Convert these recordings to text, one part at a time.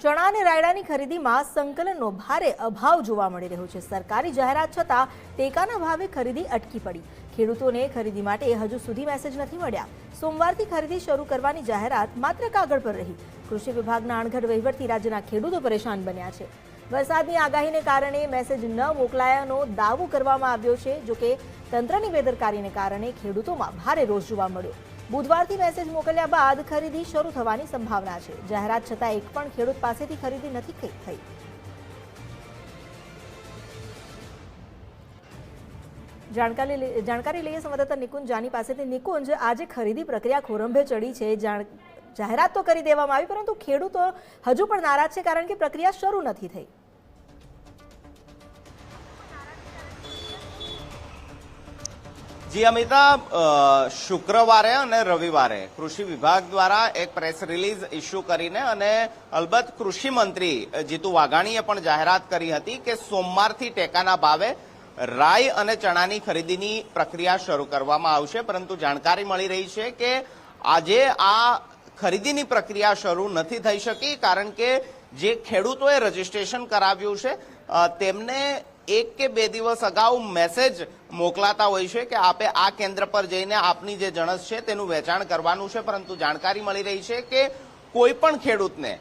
ચણા અને રાયડાની ખરીદીમાં સંકલનનો ભારે અભાવ જોવા મળી રહ્યો છે। સરકારી જાહેરાત છતાં ટેકાના ભાવે ખરીદી અટકી પડી। ખેડૂતોને ખરીદી માટે હજુ સુધી મેસેજ નથી મળ્યા। સોમવારથી ખરીદી શરૂ કરવાની જાહેરાત માત્ર કાગળ પર રહી। કૃષિ વિભાગના અણઘડ વહીવટથી રાજ્યના ખેડૂતો પરેશાન બન્યા છે। વરસાદની આગાહીને કારણે મેસેજ ન મોકલાયાનો દાવો કરવામાં આવ્યો છે। જોકે તંત્રની બેદરકારીને કારણે ખેડૂતોમાં ભારે રોષ જોવા મળ્યો। બુધવારથી મેસેજ મોકલ્યા બાદ ખરીદી શરૂ થવાની સંભાવના છે। જાહેરાત છતાં એક પણ ખેડૂત પાસેથી ખરીદી નથી થઈ। જાણકારી લઈએ સંવાદદાતા નિકુંજ જાની પાસેથી। નિકુંજ, આજે ખરીદી પ્રક્રિયા ખોરંભે ચડી છે। જાહેરાત તો કરી દેવામાં આવી, પરંતુ ખેડૂતો હજુ પણ નારાજ છે કારણ કે પ્રક્રિયા શરૂ નથી થઈ। જી અમિતા, શુક્રવારે અને રવિવારે કૃષિ વિભાગ દ્વારા એક પ્રેસ રિલીઝ ઇસ્યુ કરીને અને અલબત્ત કૃષિ મંત્રી જીતુ વાઘાણીએ પણ જાહેરાત કરી હતી કે સોમવારથી ટેકાના ભાવે રાઈ અને ચણાની ખરીદીની પ્રક્રિયા શરૂ કરવામાં આવશે। પરંતુ જાણકારી મળી રહી છે કે આજે આ ખરીદીની પ્રક્રિયા શરૂ નથી થઈ શકી કારણ કે જે ખેડૂતોએ રજીસ્ટ્રેશન કરાવ્યું છે તેમને એક કે બે દિવસ અગાઉ મેસેજ મોકલાતા હોય છે કે આપે આ કેન્દ્ર પર જઈને આપની જે જણસ છે તેનું વેચાણ કરવાનું છે। પરંતુ જાણકારી મળી રહી છે કે કોઈ પણ ખેડૂતને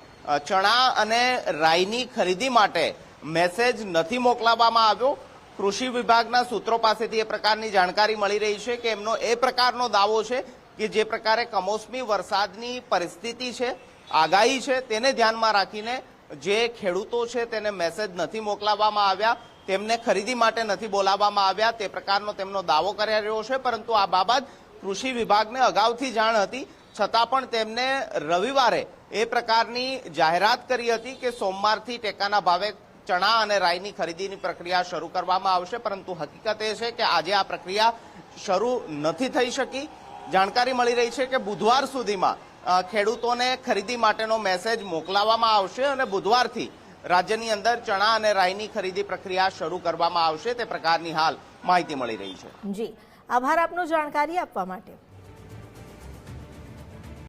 ચણા અને રાઈની ખરીદી માટે મેસેજ નથી મોકલાવવામાં આવ્યો। કૃષિ વિભાગના સૂત્રો પાસેથી એ પ્રકારની જાણકારી મળી રહી છે કે એમનો એ પ્રકારનો દાવો છે કે જે પ્રકારે કમોસમી વરસાદની પરિસ્થિતિ છે, આગાહી છે, તેને ધ્યાનમાં રાખીને જે ખેડૂતો છે તેને મેસેજ નથી મોકલાવવામાં આવ્યા, તેમને ખરીદી માટે નથી બોલાવવામાં આવ્યા, તે પ્રકારનો તેમનો દાવો કરી રહ્યો છે। પરંતુ આ બાબત કૃષિ વિભાગને અગાઉથી જાણ હતી, છતાં પણ તેમને રવિવારે એ પ્રકારની જાહેરાત કરી હતી કે સોમવારથી ટેકાના ભાવે ચણા અને રાઈની ખરીદીની પ્રક્રિયા શરૂ કરવામાં આવશે। પરંતુ હકીકત એ છે કે આજે આ પ્રક્રિયા શરૂ નથી થઈ શકી। જાણકારી મળી રહી છે કે બુધવાર સુધીમાં ખેડૂતોને ખરીદી માટેનો મેસેજ મોકલાવવામાં આવશે અને બુધવારથી રાજ્યની અંદર ચણા અને રાઈની ખરીદી પ્રક્રિયા શરૂ કરવામાં આવશે। તે પ્રકારની હાલ માહિતી મળી રહી છે। જી, આભાર આપનો જાણકારી આપવા માટે।